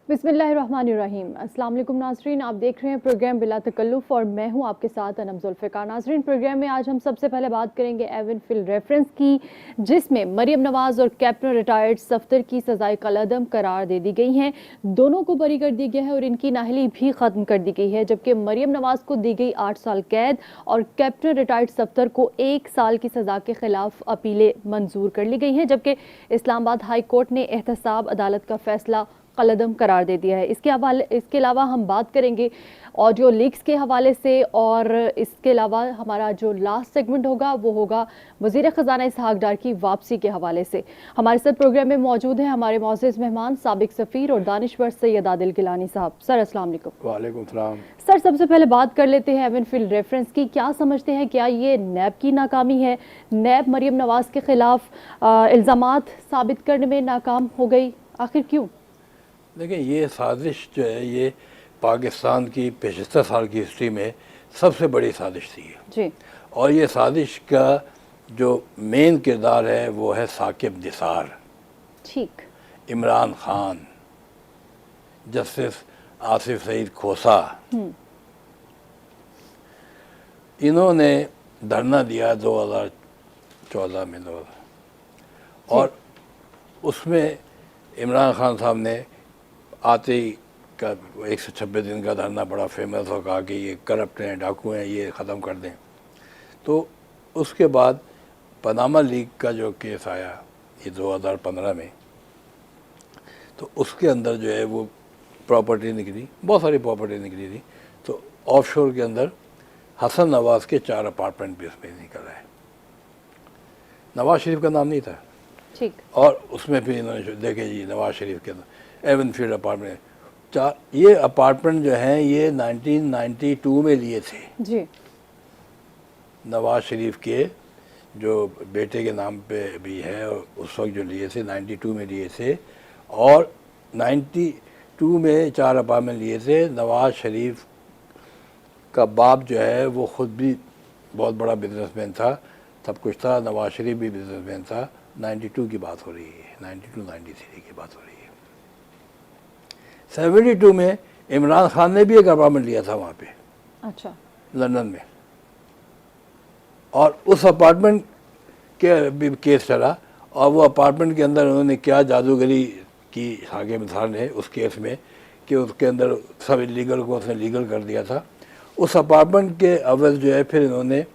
बिस्मिल्लाहिर्रहमानिर्रहीम। अस्सलाम वालेकुम नाज़रीन, आप देख रहे हैं प्रोग्राम बिला तकल्लुफ़ और मैं हूं आपके साथ अनम ज़ुल्फ़िकार। नाज़रीन, प्रोग्राम में आज हम सबसे पहले बात करेंगे एवन फिल रेफरेंस की, जिसमें मरियम नवाज़ और कैप्टन रिटायर्ड सफ्दर की सज़ाए कलअदम करार दे दी गई हैं। दोनों को बरी कर दिया गया है और इनकी नाहली भी ख़त्म कर दी गई है, जबकि मरियम नवाज़ को दी गई 8 साल कैद और कैप्टन रिटायर्ड सफ्दर को 1 साल की सज़ा के खिलाफ अपीलें मंजूर कर ली गई हैं, जबकि इस्लामाबाद हाई कोर्ट ने एहतसाब अदालत का फैसला कलअदम करार दे दिया है। इसके अलावा हम बात करेंगे ऑडियो लीक्स के हवाले से, और इसके अलावा हमारा जो लास्ट सेगमेंट होगा वो होगा वज़ीर ख़ज़ाना इसहाक़ डार की वापसी के हवाले से। हमारे साथ प्रोग्राम में मौजूद हैं हमारे मोअज़्ज़ज़ मेहमान साबिक सफ़ीर और दानिश्वर सैयद आदिल गिलानी साहब। सर अस्सलाम वालेकुम। वालेकुम सलाम। सर, सबसे पहले बात कर लेते हैं एवन फिल रेफरेंस की। क्या समझते हैं, क्या ये नैब की नाकामी है? नैब मरियम नवाज़ के खिलाफ इल्ज़ामात साबित करने में नाकाम हो गई, आखिर क्यों? देखिए, ये साजिश जो है ये पाकिस्तान की 75 साल की हिस्ट्री में सबसे बड़ी साजिश थी जी। और ये साजिश का जो मेन किरदार है वो है साकिब निसार, ठीक, इमरान खान, जस्टिस आसिफ सईद खोसा। इन्होंने धरना दिया 2014 में और उसमें इमरान खान साहब ने आते ही का 126 दिन का धरना बड़ा फेमस हो, कहा कि ये करप्ट हैं, डाकू हैं, ये ख़त्म कर दें। तो उसके बाद पनामा लीक का जो केस आया ये 2015 में, तो उसके अंदर जो है वो प्रॉपर्टी निकली, बहुत सारी प्रॉपर्टी निकली थी। तो ऑफशोर के अंदर हसन नवाज़ के 4 अपार्टमेंट भी उसमें निकल आए। नवाज़ शरीफ का नाम नहीं था, ठीक, और उसमें भी इन्होंने देखे जी नवाज़ शरीफ के एवन फील्ड अपार्टमेंट 4। ये अपार्टमेंट जो हैं ये 1992 में लिए थे जी। नवाज़ शरीफ के जो बेटे के नाम पे भी है, और उस वक्त जो लिए थे 92 में लिए थे। और 92 में 4 अपार्टमेंट लिए थे। नवाज़ शरीफ का बाप जो है वो ख़ुद भी बहुत बड़ा बिजनेसमैन था, सब कुछ था। नवाज़ शरीफ भी बिजनेसमैन था। 92 की बात हो रही है, 92-93 की बात हो रही है। 72 में इमरान खान ने भी एक अपार्टमेंट लिया था वहाँ पे, अच्छा, लंदन में, और उस अपार्टमेंट के भी केस चला। और वो अपार्टमेंट के अंदर उन्होंने क्या जादूगरी की हाकिम निसार ने उस केस में, कि उसके अंदर सब इलीगल को उसने लीगल कर दिया था। उस अपार्टमेंट के अवज़ जो है फिर इन्होंने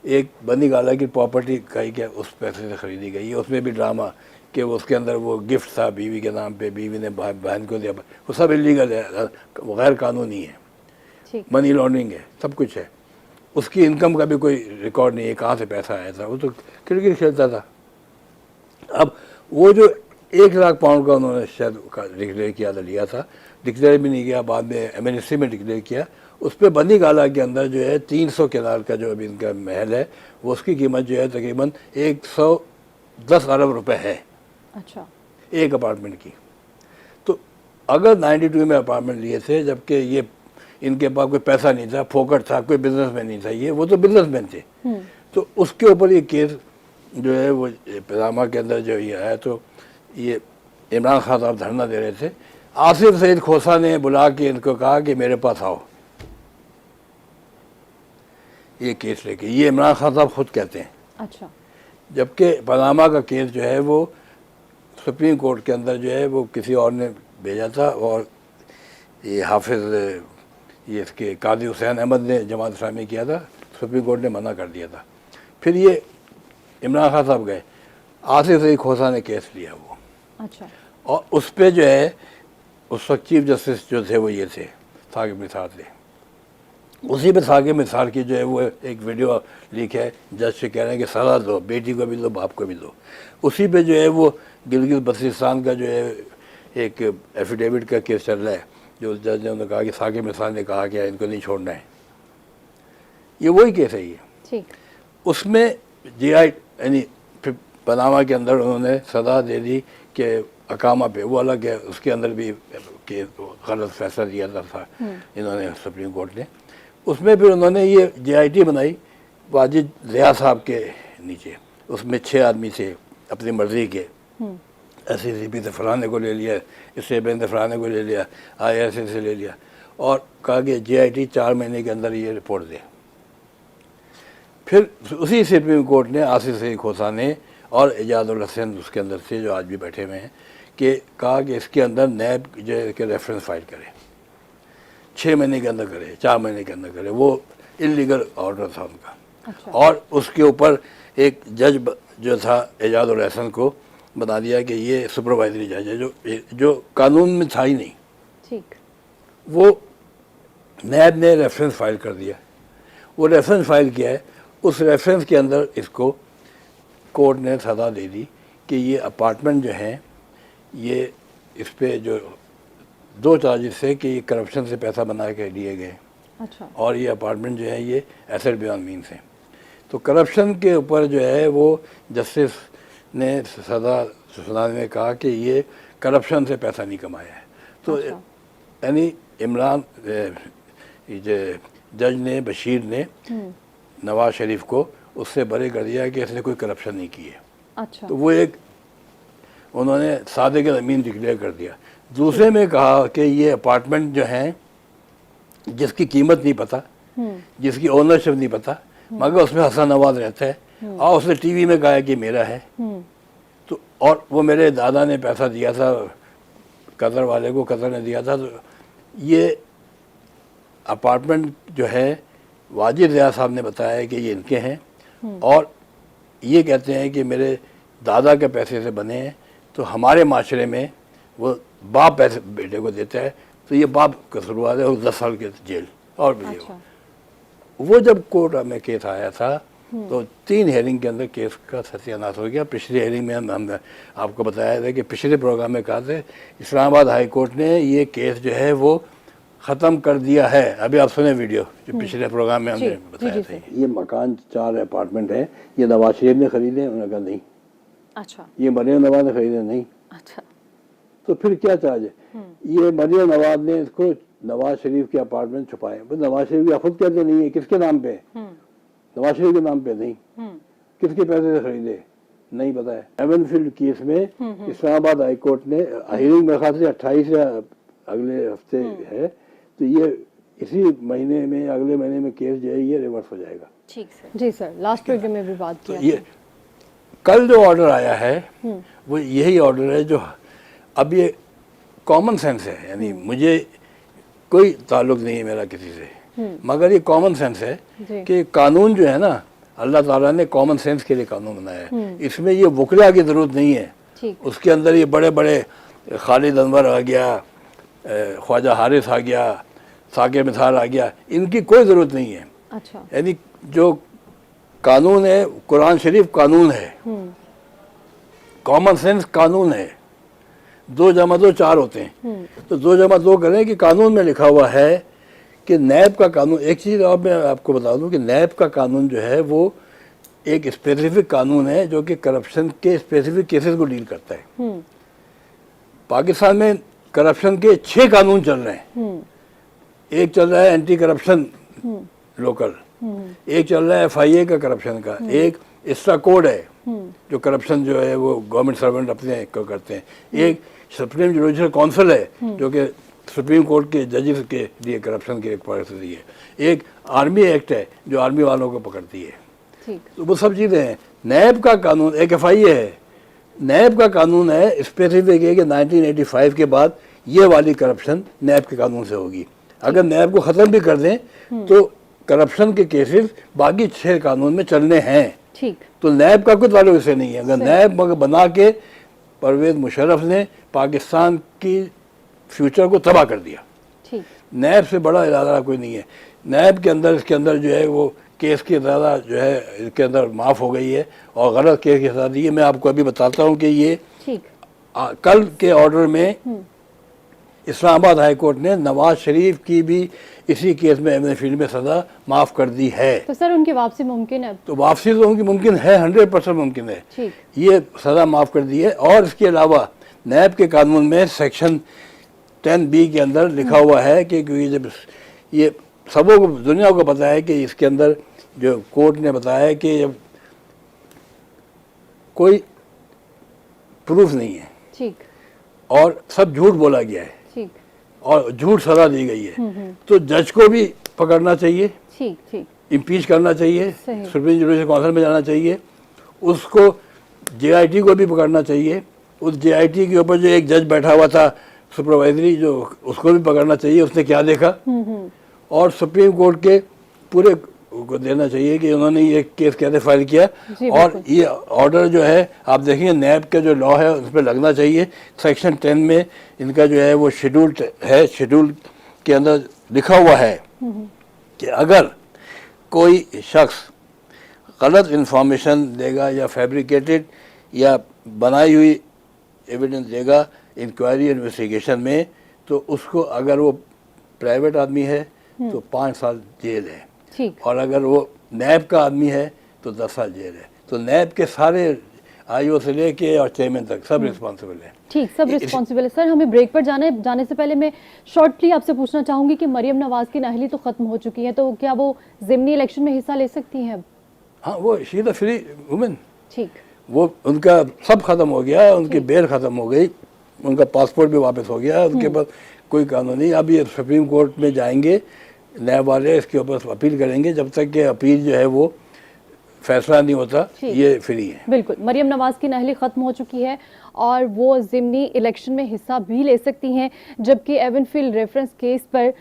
एक बनी गाला की प्रॉपर्टी कही कि उस पैसे से ख़रीदी गई है। उसमें भी ड्रामा कि उसके अंदर वो गिफ्ट था बीवी के नाम पे, बीवी ने बहन को दिया, वो सब इलीगल है, गैर कानूनी है, मनी लॉन्ड्रिंग है, सब कुछ है। उसकी इनकम का भी कोई रिकॉर्ड नहीं है, कहाँ से पैसा आया था, वो तो क्रिकेट खेलता था। अब वो जो 1 लाख पाउंड का उन्होंने शायद डिक्लेयर किया था, लिया था, डिक्लेयर भी नहीं किया, बाद में एमनेस्टी में डिक्लेयर किया। उस पर बनी गाला के अंदर जो है 300 किनार का जो अभी इनका महल है, वो उसकी कीमत जो है तकरीबन 110 अरब रुपए है, अच्छा, एक अपार्टमेंट की। तो अगर 92 में अपार्टमेंट लिए थे, जबकि ये इनके पास कोई पैसा नहीं था, फोकट था, कोई बिजनेसमैन नहीं था, ये वो तो बिजनेसमैन थे, तो उसके ऊपर ये केस जो है वो पनामा के अंदर जो ये है, तो ये इमरान खान साहब धरना दे रहे थे। आसिफ सईद खोसा ने बुला के इनको कहा कि मेरे पास आओ, ये केस लेके। ये इमरान खान साहब खुद कहते हैं। अच्छा, जबकि पनामा का केस जो है वो सुप्रीम कोर्ट के अंदर जो है वो किसी और ने भेजा था, और ये हाफिज़ ये इसके काजी हुसैन अहमद ने जमात इस्लामी किया था, सुप्रीम कोर्ट ने मना कर दिया था। फिर ये इमरान खान साहब गए, आसिफ सईद खोसा ने केस लिया वो, अच्छा, और उस पर जो है उस वक्त चीफ जस्टिस जो थे वो ये थे, साकिब निसार थे। उसी पे साकिब निसार की जो है वो एक वीडियो लीक है, जज से कह रहे हैं कि सज़ा दो, बेटी को भी दो, बाप को भी दो। उसी पे जो है वो गिलगित बल्तिस्तान का जो है एक एफिडेविट का केस चल रहा है, जो जज ने उन्होंने कहा कि साकिब निसार ने कहा कि इनको नहीं छोड़ना है। ये वही केस है ये। ठीक, उसमें GI यानी पनामा के अंदर उन्होंने सज़ा दे दी कि अकामा पे, वो अलग है, उसके अंदर भी के गलत फैसला दिया था इन्होंने, सुप्रीम कोर्ट ने। उसमें फिर उन्होंने ये JIT बनाई वाजिद ज़िया साहब के नीचे, उसमें 6 आदमी थे अपनी मर्ज़ी के, SCCP سے فلانے کو لے لیا, اسٹیٹ بینک سے فلانے کو لے لیا, IRS سے لے لیا, اور کہا کہ JIT 4 مہینے کے اندر یہ رپورٹ دے. پھر اسی سپریم کورٹ نے آصف سعید کھوسہ نے اور اعجاز الحسن اس کے اندر سے جو آج بھی بیٹھے ہوئے ہیں کہ کہا کہ اس کے اندر نیب جو ہے کہ ریفرنس فائل کرے, 6 مہینے کے اندر کرے, 4 مہینے کے اندر کرے. وہ انلیگل آرڈر تھا ان کا. اور اس کے اوپر ایک جج جو تھا اعجاز الحسن کو بتا دیا کہ یہ سپروائزری جج ہے, جو قانون میں تھا ہی نہیں. ٹھیک. وہ نیب نے ریفرنس فائل کر دیا. وہ ریفرنس فائل کیا ہے, اس ریفرنس کے اندر اس کو کورٹ نے سزا دے دی کہ یہ اپارٹمنٹ جو ہیں یہ اس پہ جو 2 چارجز سے کہ یہ کرپشن سے پیسہ بنا کے لیے گئے, اور یہ اپارٹمنٹ جو ہے یہ ایسٹ بیان مینس ہیں. تو کرپشن کے اوپر جو ہے وہ جسٹس نے سزا سنانے میں کہا کہ یہ کرپشن سے پیسہ نہیں کمایا ہے. تو یعنی عمران جج نے, بشیر نے نواز شریف کو اس سے بری کر دیا کہ اس نے کوئی کرپشن نہیں کی ہے. تو وہ ایک انہوں نے صادق امین ڈکلیئر کر دیا. دوسرے میں کہا کہ یہ اپارٹمنٹ جو ہیں جس کی قیمت نہیں پتہ, جس کی اونرشپ نہیں پتہ, مگر اس میں حسن نواز رہتا ہے, اور اس نے ٹی وی میں کہا کہ میرا ہے, تو اور وہ میرے دادا نے پیسہ دیا تھا قطر والے کو, قطر نے دیا تھا. تو یہ اپارٹمنٹ جو ہے واجد ریاض صاحب نے بتایا کہ یہ ان کے ہیں, اور یہ کہتے ہیں کہ میرے دادا کے پیسے سے بنے ہیں. تو ہمارے معاشرے میں وہ باپ پیسے بیٹے کو دیتا ہے, تو یہ باپ قصوروار ہے, اور 10 سال کے جیل. اور بھی وہ جب کورٹ میں کیس آیا تھا تو 3 ہیئرنگ کے اندر کیس کا ستیہ ناش ہو گیا. پچھلی ہیئرنگ میں ہم نے آپ کو بتایا تھا کہ پچھلے پروگرام میں کہا تھا اسلام آباد ہائی کورٹ نے یہ کیس جو ہے وہ ختم کر دیا ہے. ابھی آپ سنیں ویڈیو جو پچھلے پروگرام میں ہم نے بتایا تھا. یہ مکان 4 اپارٹمنٹ ہیں, یہ نواز شریف نے خریدے, انہوں نے کہا نہیں. یہ مریم نواز نے خریدے, نہیں. تو پھر کیا چارج ہے؟ یہ مریم نواز نے اس کو نواز شریف کے اپارٹمنٹ چھپائے. نواز شریف کی خود کہتے نہیں ہے, کس کے نام پہ؟ نواز شریف کے نام پہ نہیں. کس کے پیسے سے خریدے نہیں پتا ہے. ایون فیلڈ کیس میں اسلام آباد ہائی کورٹ نے ہیئرنگ میرے خیال سے 28 یا اگلے ہفتے ہے, تو یہ اسی مہینے میں, اگلے مہینے میں کیس جو ہے یہ ریورس ہو جائے گا. ٹھیک سر. جی سر, لاسٹ پروگرام میں بھی بات کیا. یہ کل جو آرڈر آیا ہے وہ یہی آرڈر ہے جو اب یہ کامن سینس ہے. یعنی مجھے کوئی تعلق نہیں ہے میرا کسی سے, مگر یہ کامن سینس ہے کہ قانون جو ہے نا اللہ تعالیٰ نے کامن سینس کے لیے قانون بنایا ہے. اس میں یہ وکلا کی ضرورت نہیں ہے. اس کے اندر یہ بڑے بڑے خالد انور آ گیا, خواجہ حارث آ گیا, ثاقب مثال آ گیا, ان کی کوئی ضرورت نہیں ہے. یعنی جو قانون ہے, قرآن شریف قانون ہے, کامن سینس قانون ہے. 2 جمع 2 4 ہوتے ہیں, تو 2 جمع 2 کریں کہ قانون میں لکھا ہوا ہے کہ نیب کا قانون. ایک چیز اور میں آپ کو بتا دوں کہ نیب کا قانون جو ہے وہ ایک اسپیسیفک قانون ہے جو کہ کرپشن کے اسپیسیفک کیسز کو ڈیل کرتا ہے. پاکستان میں کرپشن کے 6 قانون چل رہے ہیں. ایک چل رہا ہے اینٹی کرپشن لوکل, ایک چل رہا ہے FIA کا کرپشن کا, ایک اسٹرا کوڈ ہے جو کرپشن جو ہے وہ گورنمنٹ سرونٹ اپنے کرتے ہیں, ایک سپریم جوڈیشل کونسل ہے جو کہ سپریم کورٹ کے ججز کے لیے کرپشن کے ایک پالیسی ہے, ایک آرمی ایکٹ ہے جو آرمی والوں کو پکڑتی ہے. تو وہ سب چیزیں ہیں. نیب کا قانون ایک FIA ہے. نیب کا قانون ہے اسپیسیفک ہے کہ 1985 کے بعد یہ والی کرپشن نیب کے قانون سے ہوگی. اگر نیب کو ختم بھی کر دیں تو کرپشن کے کیسز باقی 6 قانون میں چلنے ہیں. تو نیب کا کوئی تعلق اس سے نہیں ہے. اگر نیب بنا کے پرویز مشرف نے پاکستان کی فیوچر کو تباہ کر دیا. نیب سے بڑا ادارہ کوئی نہیں ہے. نیب کے اندر اس کے اندر جو ہے وہ کیس کی سزا جو ہے اس کے اندر معاف ہو گئی ہے, اور غلط کیس کی سزا دی ہے. میں آپ کو ابھی بتاتا ہوں کہ یہ کل کے آرڈر میں اسلام آباد ہائی کورٹ نے نواز شریف کی بھی اسی کیس میں ایون فیلڈ میں سزا معاف کر دی ہے. تو سر ان کی واپسی ممکن ہے؟ تو واپسی تو ان کی ممکن ہے, 100% ممکن ہے. یہ سزا معاف کر دی ہے. اور اس کے علاوہ نیب کے قانون میں سیکشن 10B کے اندر لکھا ہوا ہے کہ جب یہ سبوں کو دنیا کو پتہ ہے کہ اس کے اندر جو کورٹ نے بتایا ہے کہ جب کوئی پروف نہیں ہے ठीक, और सब झूठ बोला गया है ठीक, और झूठ सजा दी गई है, तो जज को भी पकड़ना चाहिए, ठीक, ठीक, इम्पीच करना चाहिए, सही। सुप्रीम जुडिशल काउंसिल में जाना चाहिए, उसको जेआईटी को भी पकड़ना चाहिए, उस जेआईटी के ऊपर जो एक जज बैठा हुआ था सुपरवाइजरी, जो उसको भी पकड़ना चाहिए, उसने क्या देखा, और सुप्रीम कोर्ट के पूरे को देना चाहिए कि उन्होंने ये केस कैसे फाइल किया, जी, और बिल्कुल। ये ऑर्डर जो है आप देखेंगे नैब का जो लॉ है उस पर लगना चाहिए। सेक्शन 10 में इनका जो है वो शेड्यूल है, शेड्यूल के अंदर लिखा हुआ है कि अगर कोई शख्स गलत इंफॉर्मेशन देगा या फैब्रिकेटेड या बनाई हुई एविडेंस देगा इंक्वायरी इन्वेस्टिगेशन में, तो उसको अगर वो प्राइवेट आदमी है तो 5 साल जेल है, ठीक, और अगर वो नैब का आदमी है तो 10 साल जेल है। तो नैब के सारे आईओ से लेके और चेयरमैन तक सब रिस्पॉन्सिबल है। ठीक, सब रिस्पॉन्सिबल है। सर, हमें ब्रेक पर जाने से पहले मैं शॉर्टली आपसे पूछना चाहूंगी कि मरियम नवाज की नाअहली तो खत्म हो चुकी है, तो क्या वो ज़िमनी इलेक्शन में हिस्सा ले सकती हैं अब? हाँ, वो she is a free women, ठीक, वो उनका सब खत्म हो गया, उनकी बेल खत्म हो गई, उनका पासपोर्ट भी वापस हो गया, उनके पास कोई कानून नहीं। अब ये सुप्रीम कोर्ट में जाएंगे नए वाले, इसके ऊपर अपील करेंगे, जब तक कि अपील जो है वो फैसला नहीं होता ये फ्री है। बिल्कुल, मरियम नवाज की नाअहली खत्म हो चुकी है और वो ज़िमनी इलेक्शन में हिस्सा भी ले सकती हैं, जबकि एवनफील्ड रेफरेंस केस पर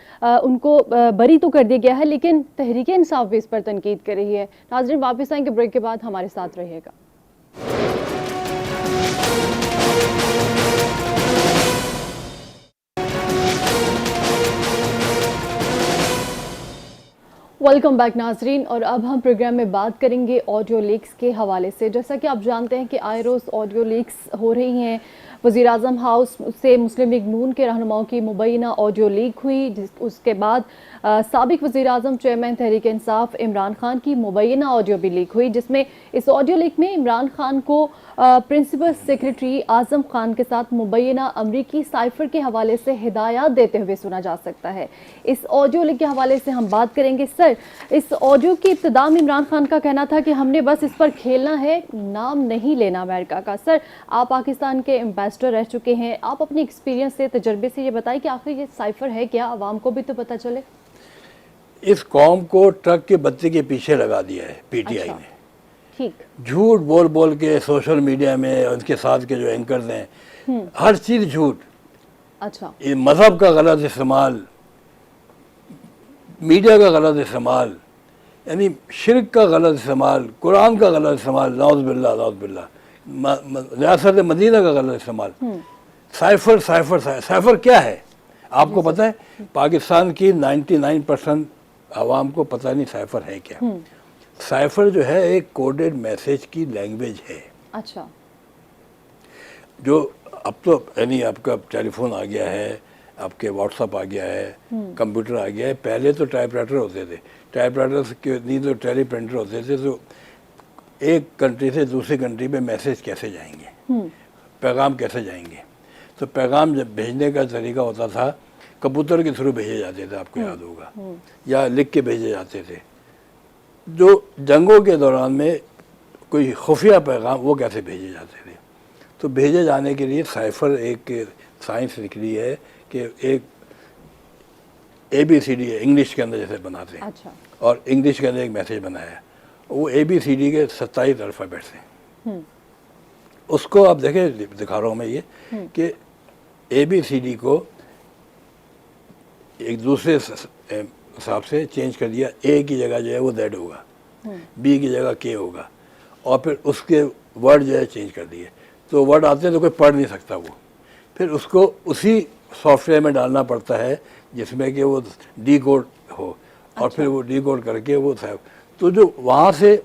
उनको बरी तो कर दिया गया है, लेकिन तहरीक इंसाफ भी इस पर तनकीद कर रही है। नाज़रीन, वापस आएंगे ब्रेक के बाद, हमारे साथ रहिएगा। वेलकम बैक नाजरीन, और अब हम प्रोग्राम में बात करेंगे ऑडियो लीक्स के हवाले से। जैसा कि आप जानते हैं कि आए रोज़ ऑडियो लीक्स हो रही हैं। वज़ीर आज़म हाउस से मुस्लिम लीग नून के रहनुमाओं की मुबैना ऑडियो लीक हुई, उसके बाद साबिक वज़ीर आज़म चेयरमैन तहरीक इंसाफ इमरान खान की मुबैना ऑडियो भी लीक हुई, जिसमें इस ऑडियो लीक में इमरान खान को प्रिंसिपल सेक्रेटरी आज़म खान के साथ मुबैना अमरीकी साइफर के हवाले से हिदायत देते हुए सुना जा सकता है। इस ऑडियो लीक के हवाले से हम बात करेंगे। सर, इस ऑडियो की इब्तिदा में इमरान खान का कहना था कि हमने बस इस पर खेलना है, नाम नहीं लेना अमेरिका का। सर, आप पाकिस्तान के एम्बेसडर रह चुके हैं, आप अपने एक्सपीरियंस से, तजर्बे से ये बताइए कि आखिर ये साइफर है क्या, आवाम को भी तो पता चले। इस कौम को ट्रक के बत्ती के पीछे लगा दिया है पीटीआई ने। ठीक, झूठ बोल बोल के सोशल मीडिया में उनके साथ के जो एंकर्स हैं, हर चीज़ झूठ। अच्छा, ये मज़हब का गलत इस्तेमाल, मीडिया का गलत इस्तेमाल, यानी शिरक का गलत इस्तेमाल, कुरान का गलत इस्तेमाल, नौज़ बिल्लाह नौज़ बिल्लाह, रियासत मदीना का गलत इस्तेमाल। साइफर साइफर साइफर क्या है आपको पता है? पाकिस्तान की 99% आवाम को पता नहीं साइफर है क्या। साइफर जो है एक कोडेड मैसेज की लैंग्वेज है। अच्छा, जो अब तो यानी आपका टेलीफोन आ गया है, आपके व्हाट्सअप आ गया है, कंप्यूटर आ गया है। पहले तो टाइपराइटर होते थे, टाइपराइटर के नहीं तो टेलीप्रिंटर होते थे। तो एक कंट्री से दूसरी कंट्री में मैसेज कैसे जाएंगे, पैगाम कैसे जाएंगे? तो पैगाम जब भेजने का तरीका होता था, कबूतर के थ्रू भेजे जाते थे, आपको याद होगा, या लिख के भेजे जाते थे। जो जंगों के दौरान में कोई खुफिया पैगाम वो कैसे भेजे जाते थे? तो भेजे जाने के लिए साइफर एक साइंस निकली है कि एक ABCD है, इंग्लिश के अंदर जैसे बनाते हैं। अच्छा, और इंग्लिश के अंदर एक मैसेज बनाया है, वो ABCD के 27 अल्फ़ाबेट्स हैं। उसको आप देखें, दिखा रहा हूँ मैं ये कि ABCD को एक दूसरे हिसाब से चेंज कर दिया। A की जगह जो है वो Z होगा, B की जगह K होगा, और फिर उसके वर्ड जो है चेंज कर दिए। तो वर्ड आते हैं तो कोई पढ़ नहीं सकता वो, फिर उसको उसी सॉफ्टवेयर में डालना पड़ता है जिसमें कि वो डीकोड हो, और फिर वो डीकोड करके वो तो जो वहाँ से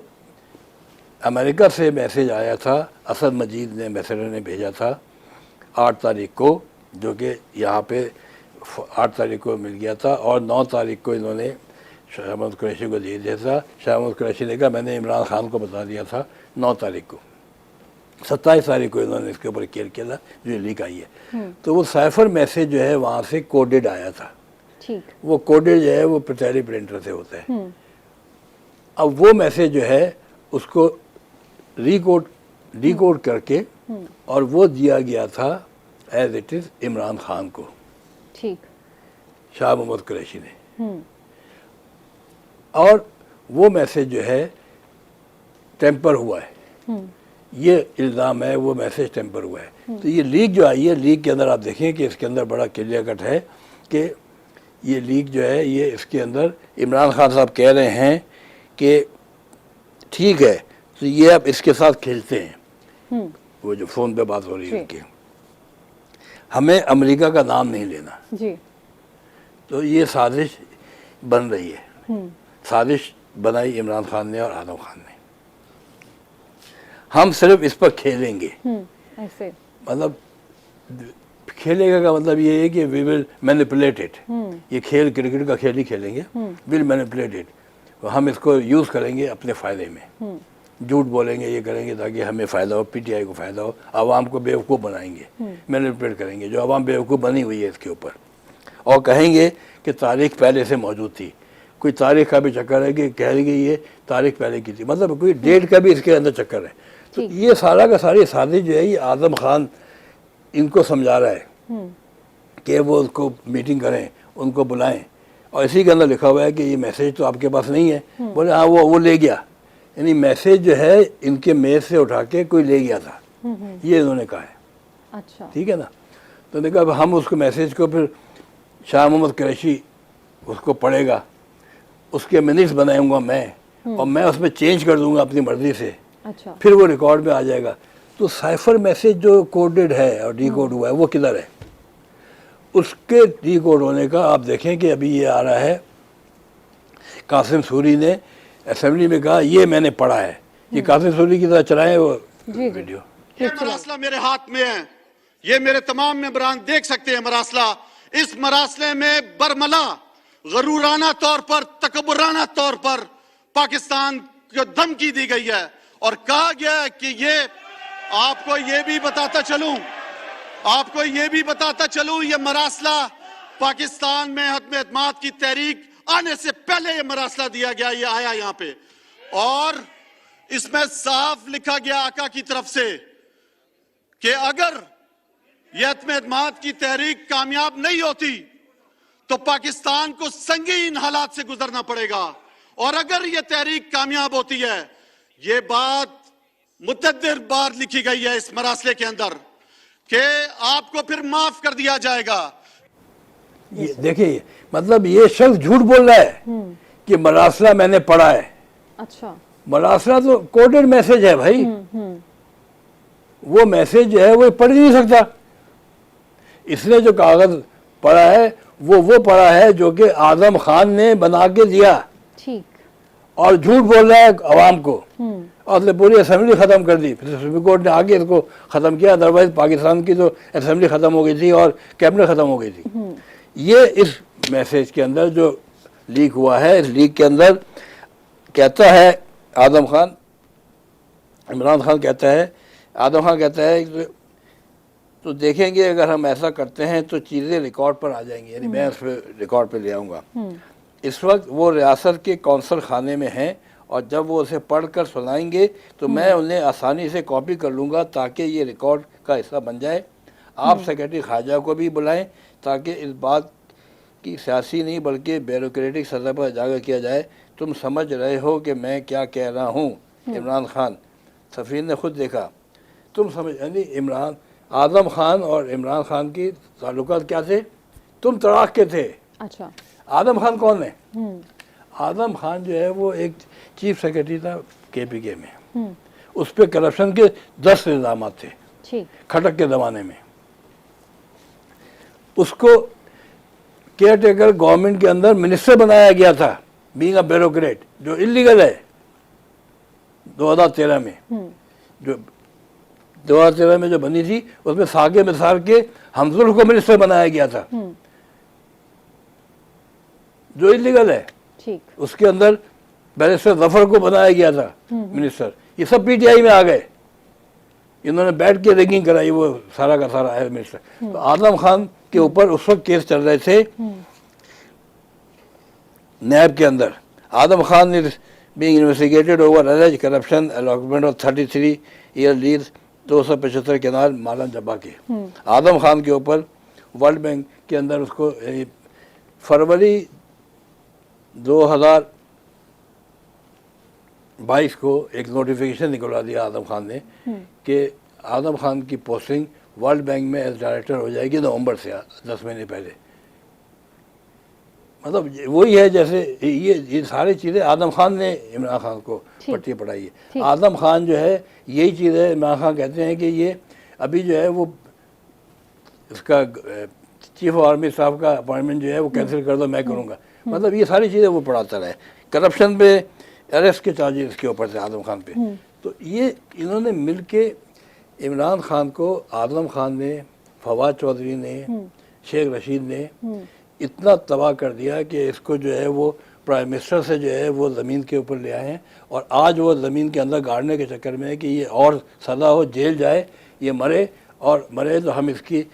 अमेरिका से मैसेज आया था, असद मजीद ने मैसेजर ने भेजा था 8 तारीख को, जो कि यहाँ पे 8 तारीख को मिल गया था, और 9 तारीख को इन्होंने शाह महमूद कुरैशी को दे दिया था। शाह महमूद कुरैशी ने कहा मैंने इमरान खान को बता दिया था 9 तारीख को। 27 तारीख को इन्होंने इसके ऊपर केयर किया था, जो लीक आई है। तो वो साइफर मैसेज जो है वहाँ से कोडेड आया था। ठीक, वो कोडेड जो है वो टेली प्रिंटर से होता है। अब वो मैसेज जो है उसको डीकोड करके और वो दिया गया था as it is Imran Khan को, ठीक। शाह मोहम्मद कुरैशी ने। और वो मैसेज जो है टेम्पर हुआ है, ये इल्ज़ाम है, वो मैसेज टेम्पर हुआ है। तो ये लीक जो आई है, लीक के अंदर आप देखें कि इसके अंदर बड़ा क्लियर कट है कि ये लीक जो है, ये इसके अंदर इमरान खान साहब कह रहे हैं कि ठीक है, तो ये अब इसके साथ खेलते हैं। वो जो फ़ोन पे बात हो रही है उनकी, हमें अमेरिका का नाम नहीं लेना जी। तो ये साजिश बन रही है। साजिश बनाई इमरान खान ने और आदम खान ने। हम सिर्फ इस पर खेलेंगे, ऐसे मतलब खेलेगा का मतलब ये है कि वी विल मैनिपुलेट इट। ये खेल क्रिकेट का खेल ही खेलेंगे, विल मैनिपुलेट इट। हम इसको यूज़ करेंगे अपने फ़ायदे में, झूठ बोलेंगे, ये करेंगे ताकि हमें फ़ायदा हो, पीटीआई को फ़ायदा हो, आवाम को बेवकूफ़ बनाएंगे, मैनिपुलेट करेंगे, जो आवाम बेवकूफ़ बनी हुई है इसके ऊपर। और कहेंगे कि तारीख पहले से मौजूद थी। कोई तारीख का भी चक्कर है कि कहेंगे ये तारीख पहले की थी, मतलब कोई डेट का भी इसके अंदर चक्कर है। तो ये सारा का सारी साजिश जो है, ये आदम खान इनको समझा रहा है कि वो उसको मीटिंग करें, उनको बुलाएं। और इसी के अंदर लिखा हुआ है कि ये मैसेज तो आपके पास नहीं है। बोले हाँ, वो ले गया, यानी मैसेज जो है इनके मेज से उठा के कोई ले गया था, ये इन्होंने कहा है। अच्छा, ठीक है ना। तो देखा अब हम उसको मैसेज को फिर शाह मोहम्मद कुरैशी उसको पढ़ेगा, उसके मिनट्स बनाऊंगा मैं, और मैं उसमें चेंज कर दूंगा अपनी मर्जी से। अच्छा, फिर वो रिकॉर्ड में आ जाएगा। तो साइफर मैसेज जो कोडेड है और डीकोड हुआ है, वो किधर है? उसके डीकोड होने का आप देखें कि अभी ये आ रहा है, कासिम सूरी ने असेंबली में कहा ये मैंने पढ़ा है। ये कासिम सूरी की तरह चलाएं वो वीडियो। ये मरासला मेरे हाथ में है, ये मेरे तमाम मेंबरान देख सकते हैं मरासला। इस मरासले में बरमला गरूराना तौर पर, तकबुराना तौर पर पाकिस्तान को धमकी दी गई है और कहा गया है कि ये आपको ये भी बताता चलूं, ये मरासला पाकिस्तान में हतम एतमाद की तहरीक आने से पहले ये मरासला दिया गया, ये आया यहाँ पे, और इसमें साफ लिखा गया आका की तरफ से कि अगर ये हतम एतमाद की तहरीक कामयाब नहीं होती तो पाकिस्तान को संगीन हालात से गुजरना पड़ेगा, और अगर ये तहरीक कामयाब होती है, ये बात मुतअद्दिद बार लिखी गई है इस मरासले के अंदर कि आपको फिर माफ कर दिया जाएगा। ये देखिए, मतलब ये शख्स झूठ बोल रहा है कि मरासला मैंने पढ़ा है। अच्छा, मरासला तो कोडेड मैसेज है भाई। वो मैसेज जो है वो पढ़ ही नहीं सकता। इसने जो कागज पढ़ा है वो पढ़ा है जो कि आदम खान ने बना के दिया, ठीक, और झूठ बोल रहा है अवाम को, और उसने पूरी असेंबली ख़त्म कर दी। फिर सुप्रीम कोर्ट ने आके इसको ख़त्म किया, अदरवाइज पाकिस्तान की तो असेंबली ख़त्म हो गई थी और कैबिनेट ख़त्म हो गई थी। ये इस मैसेज के अंदर जो लीक हुआ है, इस लीक के अंदर कहता है आदम खान, इमरान खान कहता है, आदम खान कहता है तो देखेंगे अगर हम ऐसा करते हैं तो चीज़ें रिकॉर्ड पर आ जाएंगी, यानी मैं उस पर रिकॉर्ड पर ले आऊँगा। इस वक्त वो रियासत के कौंसल खाने में हैं, और जब वो उसे पढ़कर सुनाएंगे तो मैं उन्हें आसानी से कॉपी कर लूँगा ताकि ये रिकॉर्ड का हिस्सा बन जाए। आप सेक्रेटरी खारजा को भी बुलाएं ताकि इस बात की सियासी नहीं बल्कि ब्यूरोक्रेटिक सतह पर उजागर किया जाए। तुम समझ रहे हो कि मैं क्या कह रहा हूँ? इमरान खान, सफ़ीर ने खुद देखा। तुम समझ, यानी आदम खान और इमरान खान की ताल्लुकात क्या थे? तुम तड़ाक के थे। अच्छा, आदम खान कौन है? आदम खान जो है वो एक चीफ सेक्रेटरी था KPK में। उस पर करप्शन के 10 इल्ज़ाम थे, ठीक, खटक के ज़माने में। उसको केयर टेकर गवर्नमेंट के अंदर मिनिस्टर बनाया गया था, बीइंग अ ब्यूरोक्रेट, जो इलीगल है। 2013 में जो 2013 में जो बनी थी उसमें सागे मिसार के हमजुल को मिनिस्टर बनाया गया था, जो इलीगल है। ठीक, उसके अंदर बैरिस्टर जफर को बनाया गया था मिनिस्टर। ये सब PTI में आ गए, इन्होंने बैठ के रैगिंग कराई, वो सारा का सारा है मिनिस्टर। तो आदम खान के ऊपर उस वक्त केस चल रहे थे नैब के अंदर। Adam Khan is being investigated over alleged corruption, allotment of 33-year lease 275 kanal Malam Jabba के। आदम खान के ऊपर वर्ल्ड बैंक के अंदर उसको फरवरी 2022 को एक नोटिफिकेशन निकलवा दिया आदम खान ने कि आदम खान की पोस्टिंग वर्ल्ड बैंक में एज डायरेक्टर हो जाएगी नवंबर से, 10 महीने पहले। मतलब वही है जैसे ये सारी चीज़ें आदम खान ने इमरान खान को पट्टी पढ़ाई है। आदम खान जो है यही चीज़ है, इमरान खान कहते हैं कि ये अभी जो है वो इसका चीफ ऑफ आर्मी स्टाफ का अपॉइंटमेंट जो है वो कैंसिल कर दो, मैं करूँगा। मतलब ये सारी चीज़ें वो पढ़ाता रहे। करप्शन पे अरेस्ट के चार्जेस इसके ऊपर से आदम खान पे। तो ये इन्होंने मिल के इमरान खान को, आदम खान ने, फवाद चौधरी ने, शेख रशीद ने इतना तबाह कर दिया कि इसको जो है वो प्राइम मिनिस्टर से जो है वो ज़मीन के ऊपर ले आए हैं। और आज वो ज़मीन के अंदर गाड़ने के चक्कर में है कि ये और सज़ा हो, जेल जाए, ये मरे, और मरे तो हम इसकी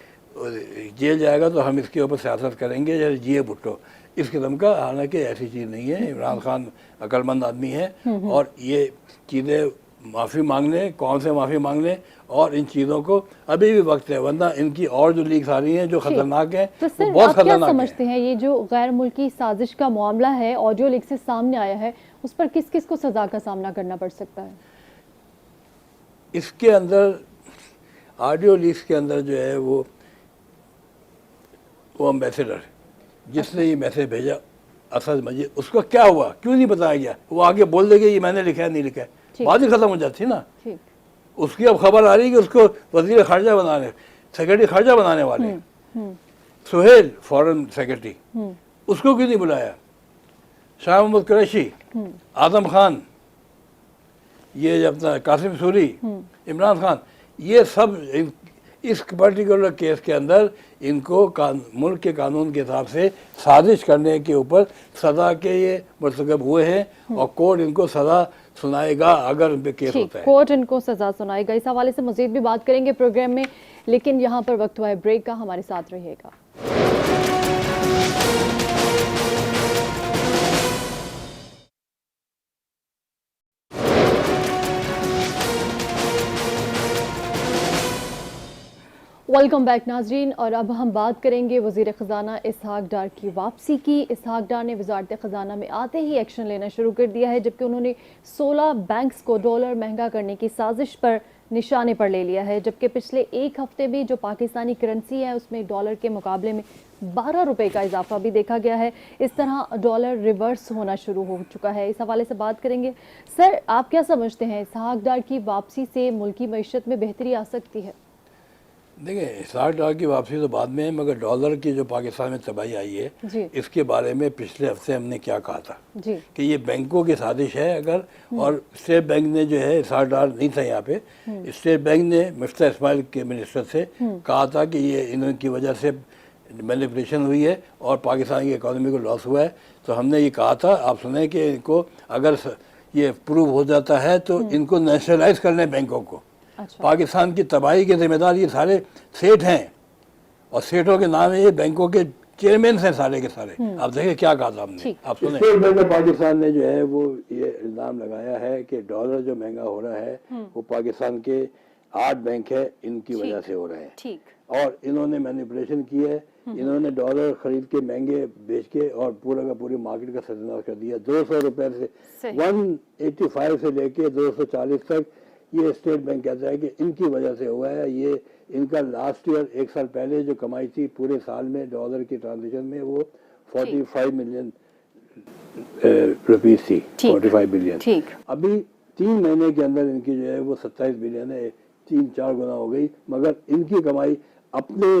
जेल जाएगा तो हम इसके ऊपर सियासत करेंगे जैसे जिए भुट्टो, इस किस्म का। हालांकि ऐसी चीज़ नहीं है। इमरान खान अक्लमंद आदमी है और ये चीज़ें माफ़ी मांगने, कौन से माफ़ी मांगने, और इन चीज़ों को अभी भी वक्त है, वरना इनकी और जो लीक्स आ रही हैं जो ख़तरनाक है, तो सर, बहुत आप क्या खतरनाक समझते हैं ये जो गैर मुल्की साजिश का मामला है, ऑडियो लीक से सामने आया है, उस पर किस किस को सज़ा का सामना करना पड़ सकता है? इसके अंदर ऑडियो लीक्स के अंदर जो है वो एम्बेसडर जिसने ये मैसेज भेजा, असद मजीद, उसका क्या हुआ, क्यों नहीं बताया गया? वो आगे बोल देगा ये मैंने लिखा है, नहीं लिखा है, बात ही खत्म हो जाती ना। उसकी अब खबर आ रही है कि उसको वजीर खारजा बनाने, सेक्रेटरी खारजा बनाने वाले सुहेल, फॉरेन सेक्रेटरी, उसको क्यों नहीं बुलाया? शाह मोहम्मद कुरैशी, आदम खान, ये अपना कासिम सूरी, इमरान खान, ये सब इस पर्टिकुलर केस के अंदर इनको मुल्क के कानून के हिसाब से साजिश करने के ऊपर सज़ा के ये मरतकब हुए हैं और कोर्ट इनको सज़ा सुनाएगा अगर उन पे केस होता है। कोर्ट इनको सज़ा सुनाएगा। इस हवाले से मज़ीद भी बात करेंगे प्रोग्राम में, लेकिन यहाँ पर वक्त हुआ है ब्रेक का, हमारे साथ रहिएगा। वेलकम बैक नाजरीन, और अब हम बात करेंगे वज़ीर ख़जाना इसहाक डार की वापसी की। इसहाक डार ने वज़ारत ख़जाना में आते ही एक्शन लेना शुरू कर दिया है, जबकि उन्होंने 16 बैंक्स को डॉलर महंगा करने की साजिश पर निशाने पर ले लिया है। जबकि पिछले एक हफ्ते में जो पाकिस्तानी करेंसी है उसमें डॉलर के मुकाबले में 12 रुपए का इजाफा भी देखा गया है। इस तरह डॉलर रिवर्स होना शुरू हो चुका है। इस हवाले से बात करेंगे। सर, आप क्या समझते हैं, इसहाक डार की वापसी से मुल्की मईशत में बेहतरी आ सकती है? देखिए, इसहाक डार की वापसी तो बाद में है, मगर डॉलर की जो पाकिस्तान में तबाही आई है इसके बारे में पिछले हफ्ते हमने क्या कहा था कि ये बैंकों की साजिश है अगर, और स्टेट बैंक ने जो है, इसहाक डार नहीं था यहाँ पे, स्टेट बैंक ने मुफ्ती इस्माइल के मिनिस्टर से कहा था कि ये इनकी वजह से मैनिपुलेशन हुई है और पाकिस्तान की इकॉनमी को लॉस हुआ है। तो हमने ये कहा था, आप सुने, कि इनको अगर ये प्रूव हो जाता है तो इनको नेशनलाइज करने बैंकों को। अच्छा। पाकिस्तान की तबाही के जिम्मेदार ये सारे सेठ हैं और सेठों के नाम है ये बैंकों के चेयरमैन हैं सारे के सारे। आप देखिए क्या कहा था हमने, आप सुने। स्टेट बैंक ऑफ पाकिस्तान ने जो है वो ये इल्जाम लगाया है कि डॉलर जो महंगा हो रहा है वो पाकिस्तान के 8 बैंक है इनकी वजह से हो रहा है, और इन्होंने मैनिपुलेशन की है। इन्होंने डॉलर खरीद के महंगे बेच के और पूरा का पूरी मार्केट का सत्यानाश कर दिया। 200 रुपए से 185 से लेके 240 तक ये स्टेट बैंक कहता है कि इनकी वजह से हुआ है। ये इनका लास्ट ईयर, एक साल पहले जो कमाई थी पूरे साल में डॉलर की ट्रांजेक्शन में वो 45 मिलियन रुपीस थी, 45 बिलियन। अभी 3 महीने के अंदर इनकी जो है वो 27 बिलियन है, 3-4 गुना हो गई। मगर इनकी कमाई अपने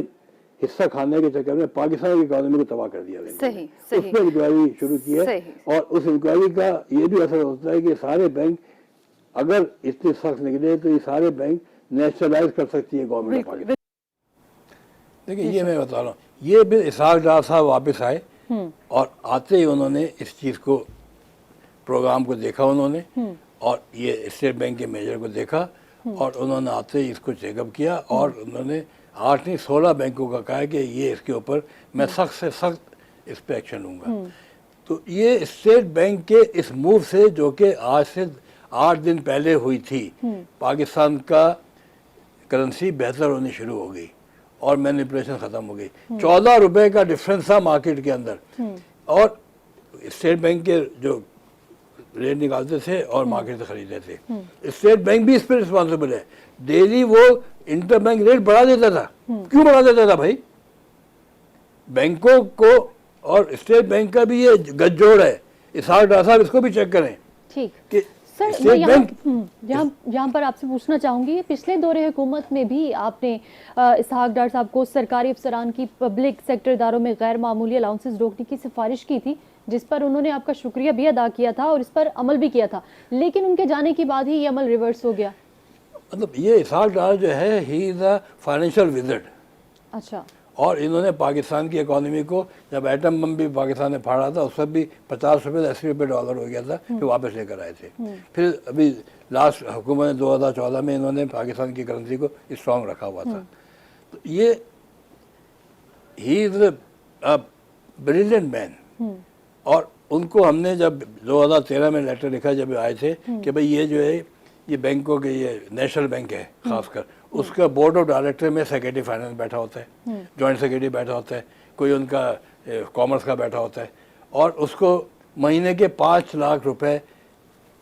हिस्सा खाने के चक्कर में पाकिस्तान की इकोनॉमी को तबाह कर दिया गया। उसमें इंक्वायरी शुरू की है और उस इंक्वायरी का ये भी असर होता है कि सारे बैंक अगर इतने सख्त निकले तो ये सारे बैंक नेशनलाइज कर सकती है गवर्नमेंट ऑफ पाकिस्तान। देखिए, ये मैं बता रहा हूँ, ये भी इसहाक डार साहब वापस आए और आते ही उन्होंने इस चीज़ को, प्रोग्राम को देखा उन्होंने, और ये स्टेट बैंक के मेजर को देखा और उन्होंने आते ही इसको चेकअप किया और उन्होंने 8 नहीं 16 बैंकों का कहा कि ये इसके ऊपर मैं सख्त से सख्त इस पर एक्शन लूँगा। तो ये स्टेट बैंक के इस मूव से, जो कि आज से 8 दिन पहले हुई थी, पाकिस्तान का کرنسی بہتر ہونی شروع ہو گئی اور مینیپولیشن ختم ہو گئی. 14 روپے کا ڈفرینس تھا مارکیٹ کے اندر, اور اسٹیٹ بینک کے جو ریٹ نکالتے تھے اور مارکیٹ سے خریدتے تھے. اسٹیٹ بینک بھی اس پہ رسپانسبل ہے. ڈیلی وہ انٹر بینک ریٹ بڑھا دیتا تھا. کیوں بڑھا دیتا تھا بھائی؟ بینکوں کو, اور اسٹیٹ بینک کا بھی یہ گٹھ جوڑ ہے. اسحاق ڈار صاحب اس کو بھی چیک کریں. ٹھیک کہ سر, میں یہاں پر آپ سے پوچھنا چاہوں گی, پچھلے دور حکومت میں بھی آپ نے اسحاق ڈار صاحب کو سرکاری افسران کی پبلک سیکٹر اداروں میں غیر معمولی الاؤنسز روکنے کی سفارش کی تھی, جس پر انہوں نے آپ کا شکریہ بھی ادا کیا تھا اور اس پر عمل بھی کیا تھا, لیکن ان کے جانے کے بعد ہی یہ عمل ریورس ہو گیا. مطلب یہ اسحاق ڈار جو ہے ہی از اے فائنینشیل وزرڈ. اچھا. اور انہوں نے پاکستان کی اکانومی کو, جب ایٹم بم بھی پاکستان نے پھاڑا تھا اس وقت بھی 50 روپے 80 روپے ڈالر ہو گیا تھا, پھر واپس لے کر آئے تھے. پھر ابھی لاسٹ حکومت نے 2014 میں انہوں نے پاکستان کی کرنسی کو اسٹرانگ رکھا ہوا تھا. تو یہ ہی از اے بریلینٹ مین. اور ان کو ہم نے جب 2013 میں لیٹر لکھا جب آئے تھے کہ بھئی یہ جو ہے یہ بینکوں کے, یہ نیشنل بینک ہے خاص کر, اس کا بورڈ آف ڈائریکٹر میں سیکرٹری فائنانس بیٹھا ہوتا ہے, جوائنٹ سیکرٹری بیٹھا ہوتا ہے, کوئی ان کا کامرس کا بیٹھا ہوتا ہے, اور اس کو مہینے کے 5 لاکھ روپے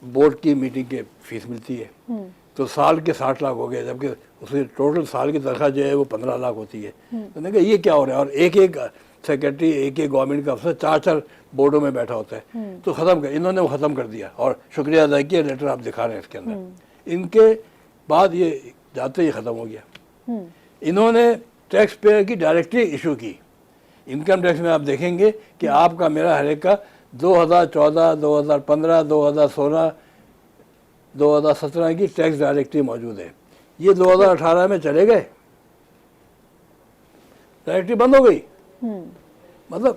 بورڈ کی میٹنگ کے فیس ملتی ہے. تو سال کے 60 لاکھ ہو گئے, جبکہ اس کی ٹوٹل سال کی تنخواہ جو ہے وہ 15 لاکھ ہوتی ہے. تو نے کہا یہ کیا ہو رہا ہے, اور ایک سیکرٹری ایک گورنمنٹ کا افسر 4 بورڈوں میں بیٹھا ہوتا ہے. تو انہوں نے وہ ختم کر دیا, اور شکریہ ادا کیا. لیٹر آپ دکھا رہے ہیں اس کے اندر. ان کے بعد یہ جاتے ہی ختم ہو گیا. انہوں نے ٹیکس پیئر کی ڈائریکٹری ایشو کی. انکم ٹیکس میں آپ دیکھیں گے کہ آپ کا میرا ہر ایک کا 2014 2015 2016 2017 کی ٹیکس ڈائریکٹری موجود ہے. یہ 2018 میں چلے گئے, ڈائریکٹری بند ہو گئی. مطلب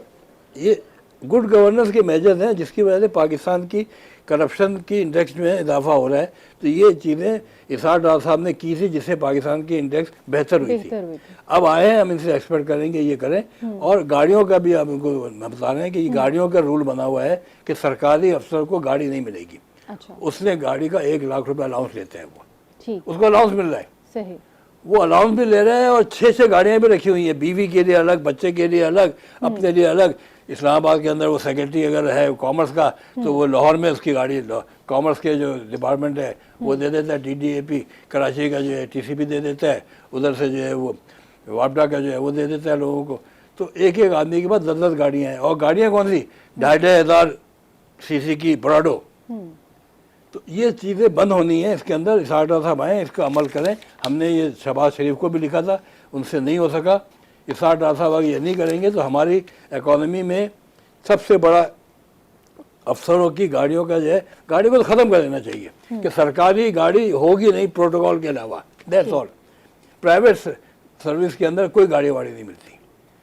یہ گڈ گورننس کے میجرز ہیں جس کی وجہ سے پاکستان کی کرپشن کی انڈیکس میں اضافہ ہو رہا ہے. تو یہ چیزیں اسحاق ڈار صاحب نے کی تھی جس سے پاکستان کی انڈیکس بہتر ہوئی تھی. اب آئے ہیں, ہم ان سے ایکسپیکٹ کریں گے یہ کریں. اور گاڑیوں کا بھی آپ ان کو بتا رہے ہیں کہ یہ گاڑیوں کا رول بنا ہوا ہے کہ سرکاری افسر کو گاڑی نہیں ملے گی. اس نے گاڑی کا 1 لاکھ روپے الاؤنس لیتے ہیں, وہ اس کو الاؤنس مل رہا ہے. صحیح. وہ الاؤنس بھی لے رہے ہیں, اور 6 گاڑیاں بھی رکھی ہوئی ہیں, بیوی کے لیے الگ, بچے کے لیے الگ, اپنے لیے الگ. اسلام آباد کے اندر وہ سیکرٹری اگر ہے کامرس کا تو وہ لاہور میں اس کی گاڑی, کامرس کے جو ڈپارٹمنٹ ہے وہ دے دیتا ہے, DDAP کراچی کا جو ہے TCP دے دیتا ہے, ادھر سے جو ہے وہ واپڈا کا جو ہے وہ دے دیتا ہے لوگوں کو. تو ایک آدمی کے پاس 10 گاڑیاں ہیں, اور گاڑیاں کون سی 2,500 CC کی براڈو. تو یہ چیزیں بند ہونی ہیں اس کے اندر. اسحاق ڈار صاحب آئیں, اس کا عمل کریں. ہم نے یہ شہباز شریف کو بھی لکھا تھا, ان سے نہیں ہو سکا. اسحاق ڈار صاحب اگر یہ نہیں کریں گے تو ہماری اکانومی میں سب سے بڑا افسروں کی گاڑیوں کا جو ہے, گاڑی کو تو ختم کر دینا چاہیے کہ سرکاری گاڑی ہوگی نہیں پروٹوکول کے علاوہ. That's all. پرائیویٹ سروس کے اندر کوئی گاڑی واڑی نہیں ملتی,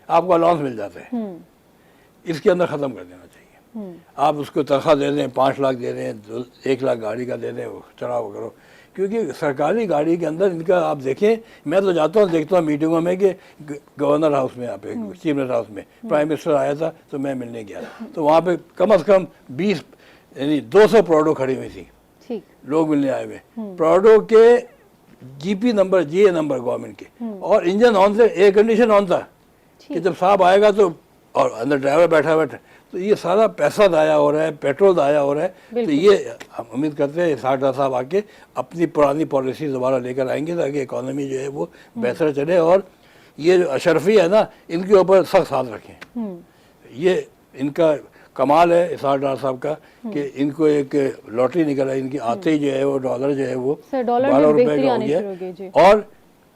آپ کو الاؤنس مل جاتا ہے. اس کے اندر ختم کر دینا چاہیے. آپ اس کو تنخواہ دے دیں, 5 لاکھ دے دیں, 1 لاکھ گاڑی کا دے دیں, چڑھاؤ کرو. کیونکہ سرکاری گاڑی کے اندر ان کا آپ دیکھیں, میں تو جاتا ہوں دیکھتا ہوں میٹنگوں میں کہ گورنر ہاؤس میں, یہاں پہ چیف منسٹر ہاؤس میں پرائم منسٹر آیا تھا تو میں ملنے گیا, تو وہاں پہ کم از کم 20 یعنی 200 پراڈو کھڑی ہوئی تھی, لوگ ملنے آئے ہوئے. پراڈو کے GP number GA number government کے, اور انجن آن سے, ایئر کنڈیشن آن تھا کہ جب صاحب آئے گا تو, اور اندر ڈرائیور بیٹھا ہوا. تو یہ سارا پیسہ ضائع ہو رہا ہے, پیٹرول ضائع ہو رہا ہے. تو یہ ہم امید کرتے ہیں اسحاق ڈار صاحب آ کے اپنی پرانی پالیسی دوبارہ لے کر آئیں گے تاکہ اکانومی جو ہے وہ بہتر چلے. اور یہ جو اشرفی ہے نا, ان کے اوپر سخت ہاتھ رکھیں. یہ ان کا کمال ہے اسحاق ڈار صاحب کا کہ ان کو ایک لاٹری نکلا, ان کی آتے ہی جو ہے وہ ڈالر جو ہے وہ 12 روپے کا ہو گیا.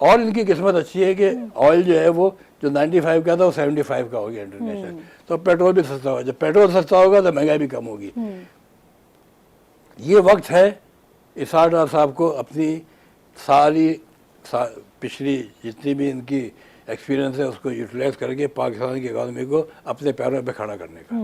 اور ان کی قسمت اچھی ہے کہ آئل جو ہے وہ جو 95 کا تھا وہ 75 کا ہو گیا انٹرنیشنل. تو پیٹرول بھی سستا ہوگا, جب پیٹرول سستا ہوگا تو مہنگائی بھی کم ہوگی. یہ وقت ہے اسحاق ڈار صاحب کو اپنی ساری پچھلی جتنی بھی ان کی ایکسپیرینس ہے اس کو یوٹیلائز کر کے پاکستان کی اکانومی کو اپنے پیروں پہ کھڑا کرنے کا.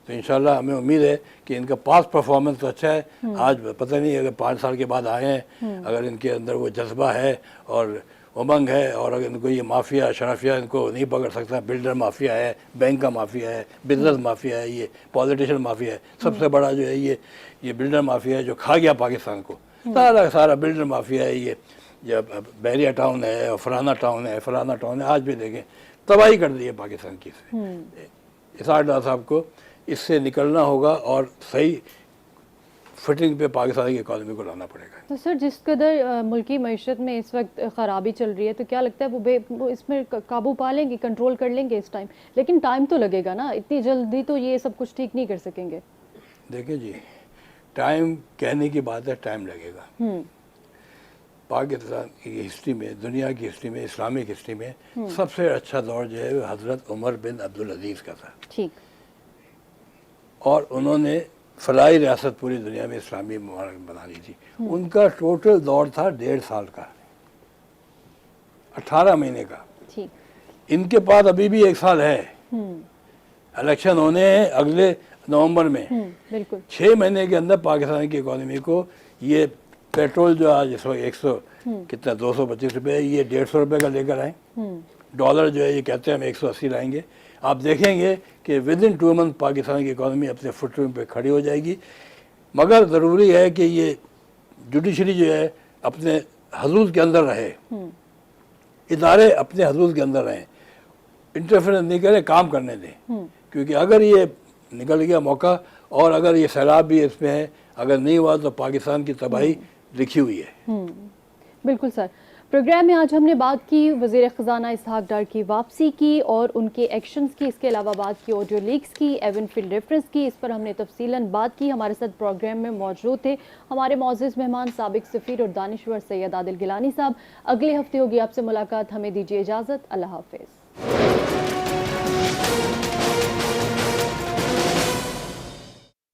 تو انشاءاللہ ہمیں امید ہے کہ ان کا پاس پرفارمنس تو اچھا ہے. آج پتہ نہیں اگر 5 سال کے بعد آئے ہیں, اگر ان کے اندر وہ جذبہ ہے اور امنگ ہے, اور اگر ان کو یہ مافیا شرافیہ ان کو نہیں پکڑ سکتا. بلڈر مافیا ہے, بینک کا مافیا ہے, بزنس مافیا ہے, یہ پولیٹیشین مافیا ہے. سب سے بڑا جو ہے یہ بلڈر مافیا ہے جو کھا گیا پاکستان کو. سارا بلڈر مافیا ہے یہ. जब बैरिया टाउन है और फलाना टाउन है, आज भी देखें तबाही कर दी है पाकिस्तान की इसने। इसाक डार साहब को इससे निकलना होगा और सही फिटिंग पे पाकिस्तान की इकॉनमी को लाना पड़ेगा। तो सर जिस कदर मुल्की मईशत में इस वक्त ख़राबी चल रही है, तो क्या लगता है वो इसमें काबू पा लेंगे, कंट्रोल कर लेंगे इस टाइम? लेकिन टाइम तो लगेगा ना, इतनी जल्दी तो ये सब कुछ ठीक नहीं कर सकेंगे। देखिए जी, टाइम कहने की बात है, टाइम लगेगा। पाकिस्तान की हिस्ट्री में, दुनिया की हिस्ट्री में, इस्लामिक हिस्ट्री में सबसे अच्छा दौर जो है वो हज़रत उमर बिन अब्दुल अजीज़ का था। ठीक। और उन्होंने फलाई रियासत पूरी दुनिया में इस्लामी मुबारक बना ली थी। उनका टोटल दौर था 1.5 साल का, 18 महीने का। ठीक। इनके पास अभी भी 1 साल है, इलेक्शन होने हैं अगले नवंबर में। बिल्कुल। 6 महीने के अंदर पाकिस्तान की इकोनॉमी को ये पेट्रोल जो आज इस वक्त 100 कितना 225 रुपये, ये 150 रुपये का लेकर आए। डॉलर जो है ये कहते हैं हम 180 लाएंगे। आप देखेंगे कि विद इन 2 मंथ पाकिस्तान की इकोनॉमी अपने फुटप्रिंट पे खड़ी हो जाएगी। मगर ज़रूरी है कि ये जुडिशरी जो है अपने हदूद के अंदर रहे, इदारे अपने हदूद के अंदर रहें, इंटरफेरेंस नहीं करें, काम करने दें। क्योंकि अगर ये निकल गया मौका और अगर ये सैलाब भी इसमें है, अगर नहीं हुआ तो पाकिस्तान की तबाही लिखी हुई है। बिल्कुल सर। प्रोग्राम में आज हमने बात की वज़ीर ख़ज़ाना इसहाक डार की वापसी की और उनके एक्शंस की, इसके अलावा बात की ऑडियो लीक्स की, एवन फील्ड रेफरेंस की, इस पर हमने तफसीलन बात की। हमारे साथ प्रोग्राम में मौजूद थे हमारे मौजूद मेहमान साबिक सफ़ीर और दानिश्वर सैयद आदिल गिलानी साहब। अगले हफ्ते होगी आपसे मुलाकात, हमें दीजिए इजाज़त। अल्लाह हाफ़िज़।